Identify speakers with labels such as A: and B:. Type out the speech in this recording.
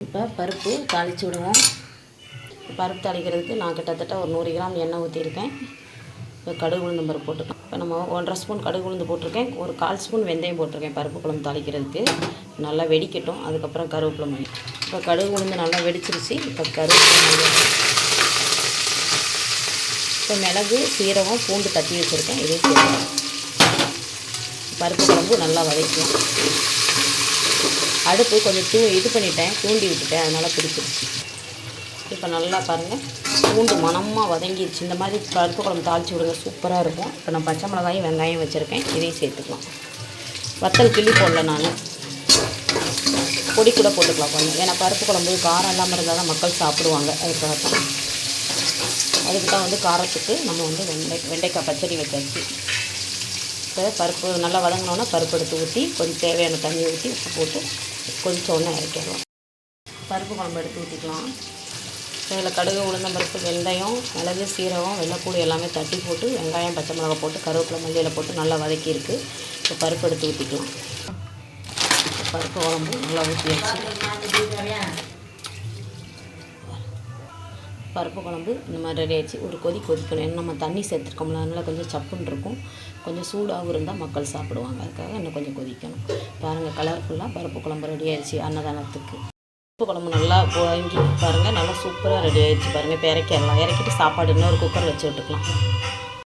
A: இப்போ பருப்பு தாளித்து விடுவோம். பருப்பு தாளிக்கிறதுக்கு நான் கிட்டத்தட்ட ஒரு 100 கிராம் எண்ணெய் ஊற்றிருக்கேன். இப்போ கடுகு உளுந்தம் பருப்பு போட்டுக்கலாம். இப்போ நம்ம 1½ ஸ்பூன் கடுகு உளுந்து போட்டிருக்கேன். ஒரு 1/4 ஸ்பூன் வெந்தயம் போட்டிருக்கேன் பருப்பு குழம்பு தாளிக்கிறதுக்கு. நல்லா வெடிக்கட்டும். அதுக்கப்புறம் கருவேப்பிலை மல்லி. இப்போ கடுகு உளுந்து நல்லா வெடிச்சிருச்சு. இப்போ கருவேப்பிலை மல்லி, இப்போ மிளகு சீரகம் பூண்டு தட்டி வச்சுருக்கேன். இதே சேர்த்து பருப்பு குழம்பு நல்லா வதக்கலாம். அடுப்பு கொஞ்சம் இது பண்ணிட்டேன், தூண்டி விட்டுட்டேன், அதனால் பிடிச்சிருச்சு. இப்போ நல்லா பாருங்கள், பூண்டு மணமாக வதங்கிடுச்சு. இந்த மாதிரி பருப்பு குழம்பு தாளித்து விடுங்க, சூப்பராக இருக்கும். இப்போ நான் பச்சை மிளகாயும் வெங்காயம் வச்சுருக்கேன், இதையும் சேர்த்துக்கலாம். வத்தல் கிள்ளி போடல, நான் பொடி கூட போட்டுக்கலாம் கொஞ்சம். ஏன்னா பருப்பு குழம்பு காரம் இல்லாமல் இருந்தால் தான் மக்கள் சாப்பிடுவாங்க. அதுக்கு தான் காரத்துக்கு நம்ம வெண்டைக்காய் பச்சடி வச்சாச்சு. இப்போ பருப்பு நல்லா வதங்கினோன்னா பருப்பு எடுத்து ஊற்றி கொஞ்சம் தேவையான தண்ணி ஊற்றி உப்பு போட்டு கொதிச்சோன்னே இறக்கிடலாம். பருப்பு குழம்பு எடுத்து ஊற்றிக்கலாம். இதில் கடுகு உளுந்தம் பருப்பு வெந்தயம் மிளகு சீரகம் வெள்ளைப்பூடு எல்லாமே தட்டி போட்டு வெங்காயம் பச்சை மிளகாய் போட்டு கருவேப்பிலை மல்லியில் போட்டு நல்லா வதக்கியிருக்கு. இப்போ பருப்பு எடுத்து ஊற்றிக்கலாம். பருப்பு குழம்பு நல்லா ஊற்றியாச்சு. பருப்பு குழம்பு இந்த மாதிரி ரெடி ஆகிடுச்சு. ஒரு கொதிக்கணும். ஏன்னா நம்ம தண்ணி சேர்த்துருக்கோம்ல, அதனால் கொஞ்சம் சப்புன்னு இருக்கும். கொஞ்சம் சூடாகவும் இருந்தால் மக்கள் சாப்பிடுவாங்க. அதுக்காக இன்னும் கொஞ்சம் கொதிக்கணும். பாருங்கள், கலர்ஃபுல்லாக பருப்பு குழம்பு ரெடி ஆகிடுச்சு அன்னதானத்துக்கு. பருப்பு குழம்பு நல்லா வாங்கி பாருங்கள், நல்லா சூப்பராக ரெடி ஆகிடுச்சு பாருங்கள். இப்போ இறக்கிடலாம். இறக்கிட்டு சாப்பாடு இன்னொரு குக்கர் வச்சு விட்டுக்கலாம்.